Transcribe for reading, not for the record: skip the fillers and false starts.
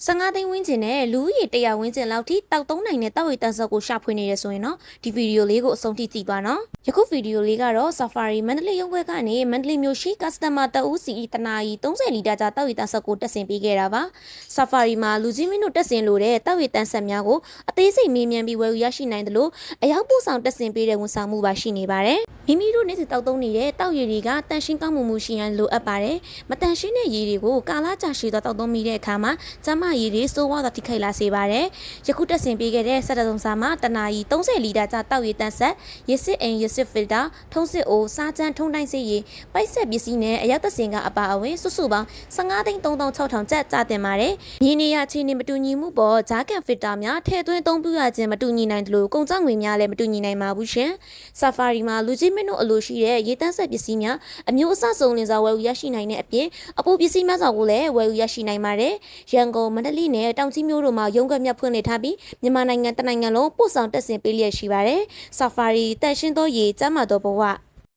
15သိန်းဝန်းကျင်နဲ့လူဦးရေ100ဝန်းကျင်လောက်ထိတောက်သုံးနိုင်တဲ့တောက်ရည်တန်းဆော့ကိုရှာဖွေနေရဆိုရင်တော့ဒီဗီဒီယိုလေးကိုအဆုံးထိကြည့်ပါနော်ယခုဗီဒီယိုလေးကတော့ Safari မန္တလေးရုံးခွဲကနေမန္တလေးမြို့ရှိ customer တဦးစီတနာရီ30လီတာကြာတောက်ရည်တန်းဆော့ကိုတက်ဆင်ပေးခဲ့တာပါ Safari မှာလူကြီးမင်းတို့တက်ဆင်လို့တဲ့တောက်ရည်တန်းဆက်များကိုအသေးစိတ်မေးမြန်းပြီးဝယ်ယူရရှိနိုင်တယ်လို့အရောက်ပို့ဆောင်တက်ဆင်ပေးတဲ့ဝန်ဆောင်မှုပါရှိနေပါတယ်မိမိတို့နေ့စဉ်တောက်သုံးနေတဲ့တောက်ရည်တွေကတန်ရှင်းကောင်းမှုရှိရန်လိုအပ်ပါတယ်မတန်ရှင်းတဲ့ရည်တွေကိုကာလာကြာရှည်သောတောက်သုံးမိတဲ့အခါမှာကျမရည်တွေစိုးဝါထိခိုက်လာစေပါတယ်။ယခုတက်ဆင်ပေးခဲ့တဲ့ဆက်တစုံစာမှာတနာရီ30လီတာကြာတောက်ရည်တန်းဆက်ရစ်စစ်အိမ်ရစ်စစ်ဖီလတာထုံးစစ်အိုစားချမ်းထုံတိုင်းစေးရည်ပိုက်ဆက်ပစ္စည်းနဲ့အရောက်တက်ဆင်ကအပါအဝင်စုစုပေါင်း15သိန်း3600ကျပ်ကြာတင်ပါတယ်။မြေနေရအခြေအနေမတူညီမှုပေါ်ဂျာကန်ဖီတာများထည့်သွင်းသုံးပြရခြင်းမတူညီနိုင်တယ်လို့ကုန်ကျငွေများလည်းမတူညီနိုင်ပါဘူးရှင်။ Safari မှာလူကြီးမင်းတို့အလိုရှိတဲ့ရေတန်းဆက်ပစ္စည်းများအမျိုးအစားစုံလင်စွာဝယ်ယူရရှိနိုင်တဲ့အပြင်အပိုပစ္စည်းများစွာကိုလည်းဝယ်ယူရရှိနိုင်ပါတယ်။ရန်ကုန်မန္တလေးနဲ့တောင်ကြီးမြို့တို့မှာရုံးခွဲမြတ်ဖွင့်လှစ်ထားပြီးမြန်မာနိုင်ငံတနိုင်ငံလုံးပို့ဆောင်တက်ဆင်ပေးလျက်ရှိပါတယ်။ Safari တန်ရှင်းသောရေကျမ်းမာသောဘဝ